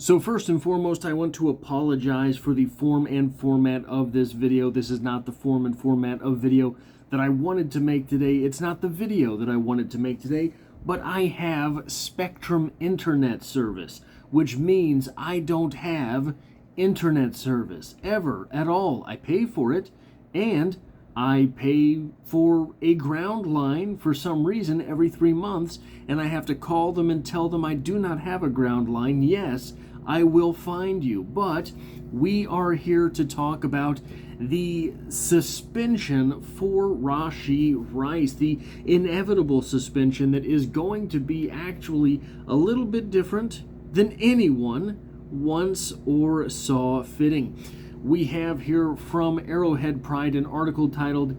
So first and foremost, I want to apologize for the form and format of this video. This is not the form and format of video that I wanted to make today. It's not the video that I wanted to make today, but I have Spectrum internet service, which means I don't have internet service ever at all. I pay for it, and I pay for a ground line for some reason every 3 months, and I have to call them and tell them I do not have a ground line. Yes, I will find you. But we are here to talk about the suspension for Rashee Rice, the inevitable suspension that is going to be actually a little bit different than anyone once or saw fitting. We have here from Arrowhead Pride an article titled,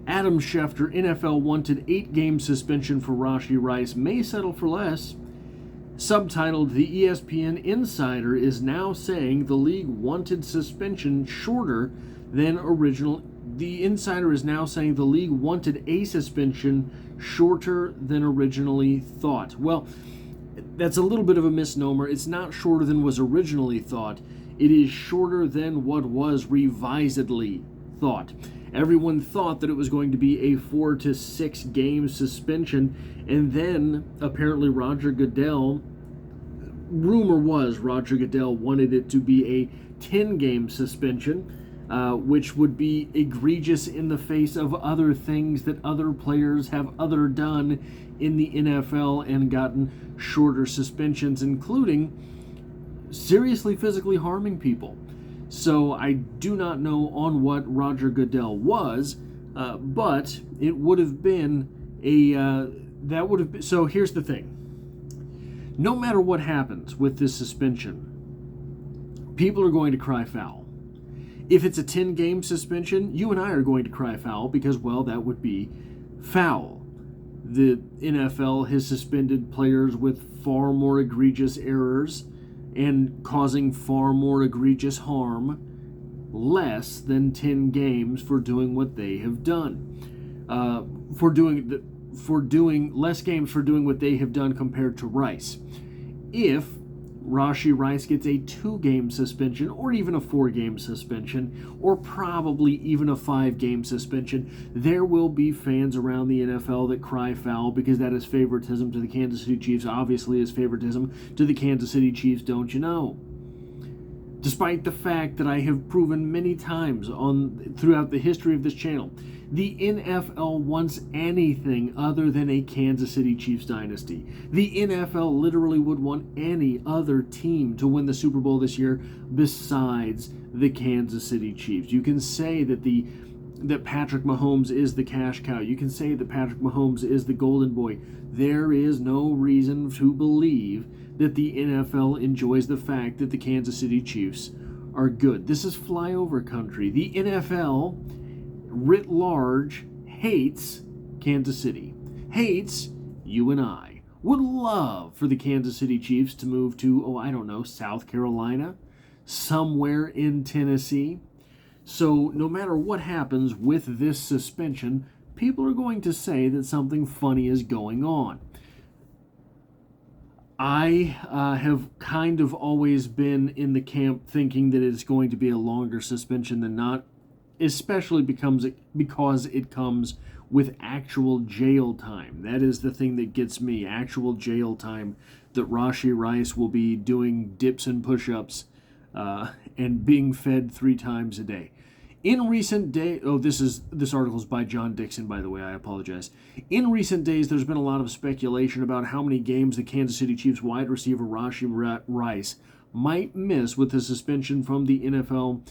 Adam Schefter, NFL wanted 8-game suspension for Rashee Rice, may settle for less. Subtitled, the ESPN insider is now saying the league wanted suspension shorter than original. The insider is now saying the league wanted a suspension shorter than originally thought. Well, that's a little bit of a misnomer. It's not shorter than was originally thought. It is shorter than what was revisedly thought. Everyone thought that it was going to be a 4 to 6 game suspension, and then apparently Roger Goodell wanted it to be a 10-game suspension, which would be egregious in the face of other things that other players have done in the NFL and gotten shorter suspensions, including seriously physically harming people. So I do not know on what Roger Goodell was, but it would have been so here's the thing. No matter what happens with this suspension, people are going to cry foul. If it's a 10-game suspension, you and I are going to cry foul because, well, that would be foul. The NFL has suspended players with far more egregious errors and causing far more egregious harm, less than 10 games for doing what they have done. Less games for doing what they have done compared to Rice. If Rashee Rice gets a 2-game suspension, or even a 4-game suspension, or probably even a 5-game suspension, there will be fans around the NFL that cry foul because that is favoritism to the Kansas City Chiefs. Obviously, is favoritism to the Kansas City Chiefs, don't you know? Despite the fact that I have proven many times throughout the history of this channel, the NFL wants anything other than a Kansas City Chiefs dynasty. The NFL literally would want any other team to win the Super Bowl this year besides the Kansas City Chiefs. You can say that Patrick Mahomes is the cash cow. You can say that Patrick Mahomes is the golden boy. There is no reason to believe that the NFL enjoys the fact that the Kansas City Chiefs are good. This is flyover country. The NFL, writ large, hates Kansas City, hates you and I. Would love for the Kansas City Chiefs to move to, South Carolina, somewhere in Tennessee. So no matter what happens with this suspension, people are going to say that something funny is going on. I have kind of always been in the camp thinking that it's going to be a longer suspension than not, especially because it comes with actual jail time. That is the thing that gets me, actual jail time, that Rashee Rice will be doing dips and push-ups and being fed 3 times a day. In recent days, this article is by John Dixon, by the way, I apologize. In recent days, there's been a lot of speculation about how many games the Kansas City Chiefs wide receiver Rashee Rice might miss with the suspension from the NFL,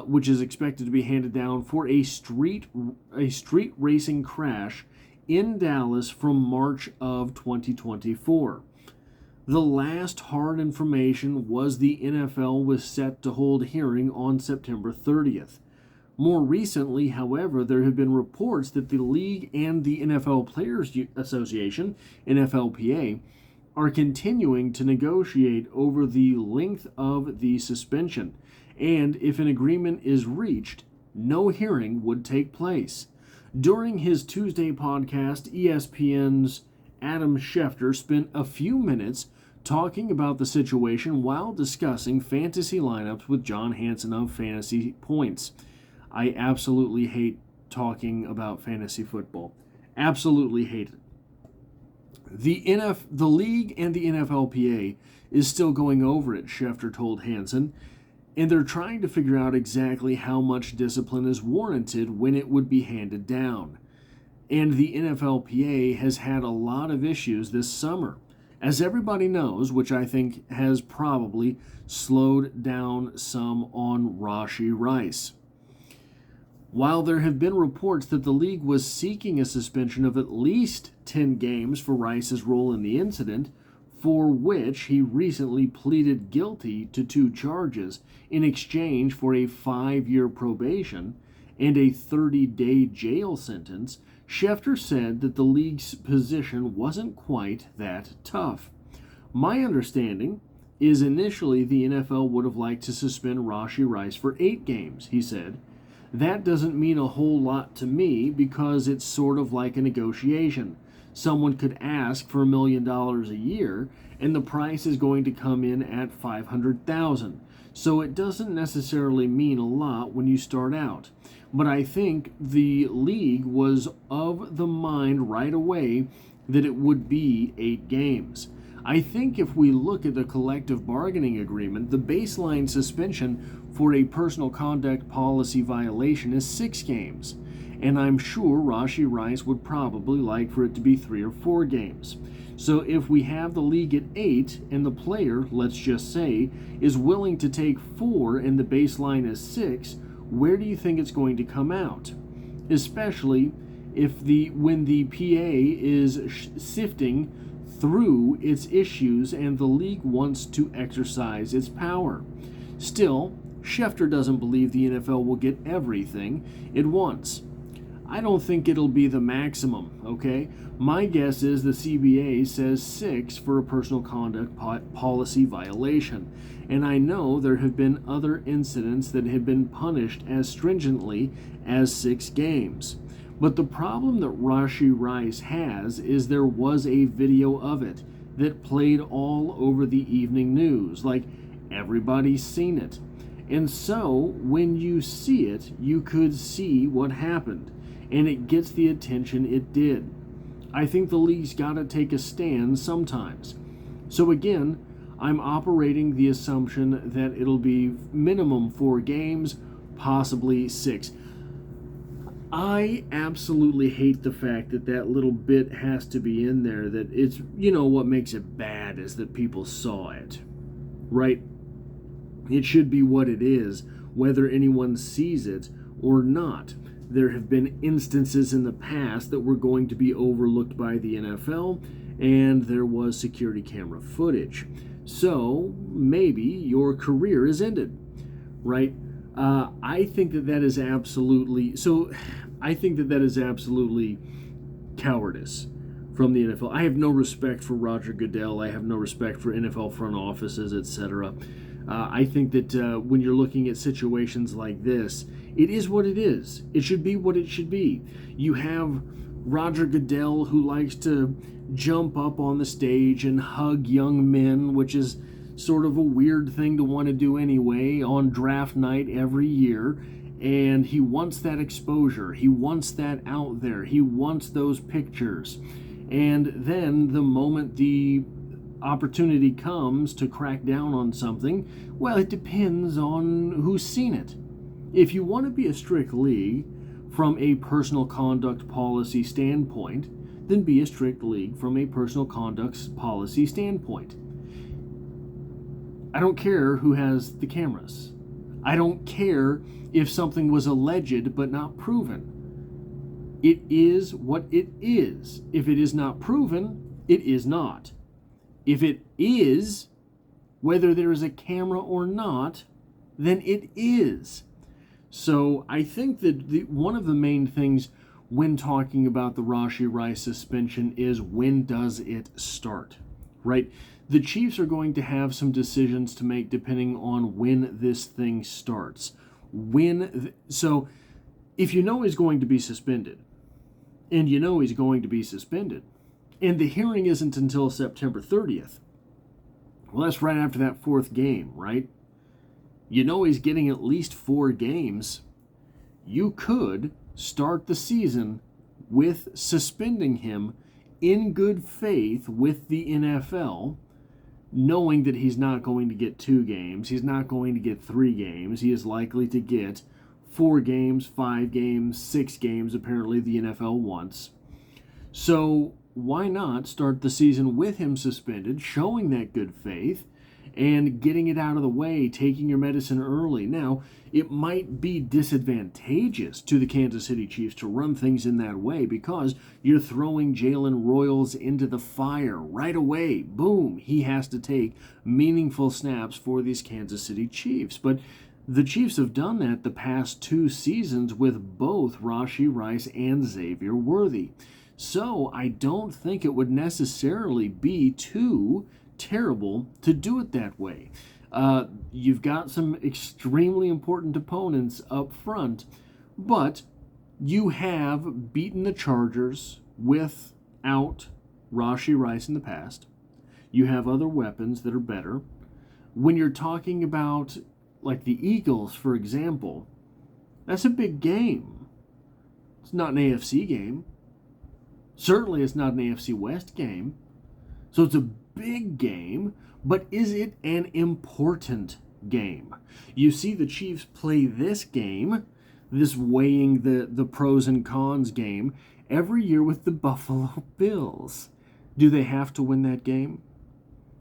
which is expected to be handed down for a street racing crash in Dallas from March of 2024. The last hard information was the NFL was set to hold hearing on September 30th. More recently, however, there have been reports that the league and the NFL Players Association, NFLPA, are continuing to negotiate over the length of the suspension, and if an agreement is reached, no hearing would take place. During his Tuesday podcast, ESPN's Adam Schefter spent a few minutes talking about the situation while discussing fantasy lineups with John Hansen of Fantasy Points. I absolutely hate talking about fantasy football. Absolutely hate it. The league and the NFLPA is still going over it, Schefter told Hansen, and they're trying to figure out exactly how much discipline is warranted when it would be handed down. And the NFLPA has had a lot of issues this summer, as everybody knows, which I think has probably slowed down some on Rashee Rice. While there have been reports that the league was seeking a suspension of at least 10 games for Rice's role in the incident, for which he recently pleaded guilty to 2 charges in exchange for a 5-year probation and a 30-day jail sentence, Schefter said that the league's position wasn't quite that tough. My understanding is initially the NFL would have liked to suspend Rashee Rice for 8 games, he said. That doesn't mean a whole lot to me because it's sort of like a negotiation. Someone could ask for $1 million a year, and the price is going to come in at $500,000. So it doesn't necessarily mean a lot when you start out. But I think the league was of the mind right away that it would be 8 games. I think if we look at the collective bargaining agreement, the baseline suspension for a personal conduct policy violation is 6 games. And I'm sure Rashee Rice would probably like for it to be 3 or 4 games. So if we have the league at 8 and the player, let's just say, is willing to take 4 and the baseline is 6, where do you think it's going to come out? Especially if when the PA is sifting through its issues and the league wants to exercise its power. Still, Schefter doesn't believe the NFL will get everything it wants. I don't think it'll be the maximum, okay? My guess is the CBA says 6 for a personal conduct policy violation, and I know there have been other incidents that have been punished as stringently as 6 games. But the problem that Rashee Rice has is there was a video of it that played all over the evening news. Like, everybody's seen it. And so, when you see it, you could see what happened. And it gets the attention it did. I think the league's got to take a stand sometimes. So again, I'm operating the assumption that it'll be minimum 4 games, possibly 6. I absolutely hate the fact that that little bit has to be in there, that it's, what makes it bad is that people saw it, right? It should be what it is, whether anyone sees it or not. There have been instances in the past that were going to be overlooked by the NFL, and there was security camera footage. So maybe your career is ended, right? I think that is absolutely cowardice from the NFL. I have no respect for Roger Goodell. I have no respect for NFL front offices, etc. I think that when you're looking at situations like this, it is what it is. It should be what it should be. You have Roger Goodell who likes to jump up on the stage and hug young men, which is sort of a weird thing to want to do anyway on draft night every year. And he wants that exposure. He wants that out there. He wants those pictures. And then the moment the opportunity comes to crack down on something, well, it depends on who's seen it. If you want to be a strict league from a personal conduct policy standpoint, then be a strict league from a personal conduct policy standpoint. I don't care who has the cameras. I don't care if something was alleged but not proven. It is what it is. If it is not proven, it is not. If it is, whether there is a camera or not, then it is. So I think that one of the main things when talking about the Rashee Rice suspension is, when does it start, right? The Chiefs are going to have some decisions to make depending on when this thing starts. So if you know he's going to be suspended, and you know he's going to be suspended, and the hearing isn't until September 30th, Well, that's right after that fourth game, right? You know he's getting at least 4 games. You could start the season with suspending him in good faith with the NFL, knowing that he's not going to get 2 games, he's not going to get 3 games, he is likely to get 4 games, 5 games, 6 games, apparently the NFL wants. So why not start the season with him suspended, showing that good faith, and getting it out of the way, taking your medicine early? Now, it might be disadvantageous to the Kansas City Chiefs to run things in that way because you're throwing Jalen Royals into the fire right away. Boom, he has to take meaningful snaps for these Kansas City Chiefs. But the Chiefs have done that the past 2 seasons with both Rashee Rice and Xavier Worthy. So I don't think it would necessarily be too terrible to do it that way. You've got some extremely important opponents up front, but you have beaten the Chargers without Rashee Rice in the past. You have other weapons that are better. When you're talking about, like the Eagles, for example, that's a big game. It's not an AFC game. Certainly it's not an AFC West game. So it's a big game, but is it an important game? You see the Chiefs play this game, this weighing the pros and cons game, every year with the Buffalo Bills. Do they have to win that game?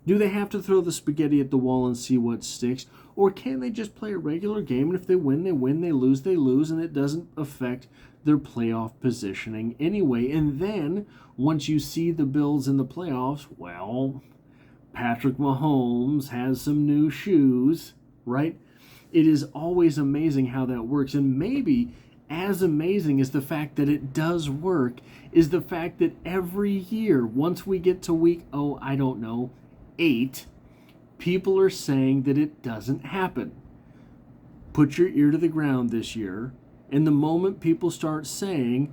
Do they have to throw the spaghetti at the wall and see what sticks? Or can they just play a regular game, and if they win, they win, they lose, and it doesn't affect their playoff positioning anyway? And then, once you see the Bills in the playoffs, well, Patrick Mahomes has some new shoes, right? It is always amazing how that works. And maybe as amazing as the fact that it does work is the fact that every year, once we get to week, 8, people are saying that it doesn't happen. Put your ear to the ground this year, and the moment people start saying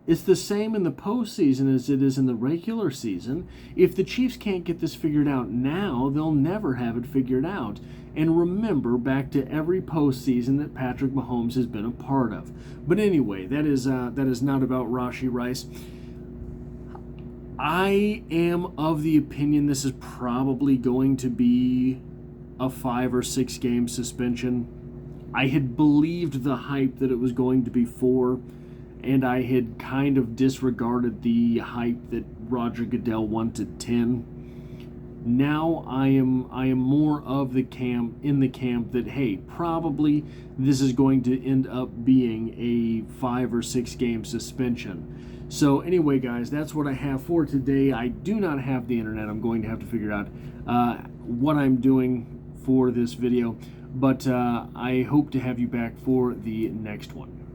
it's the same in the postseason as it is in the regular season, if the Chiefs can't get this figured out now, they'll never have it figured out. And remember back to every postseason that Patrick Mahomes has been a part of. But anyway, that is not about Rashee Rice. I am of the opinion this is probably going to be a 5 or 6 game suspension. I had believed the hype that it was going to be 4, and I had kind of disregarded the hype that Roger Goodell wanted 10. Now I am more of the camp that, hey, probably this is going to end up being a 5 or 6 game suspension. So anyway, guys, that's what I have for today. I do not have the internet. I'm going to have to figure out what I'm doing for this video, but I hope to have you back for the next one.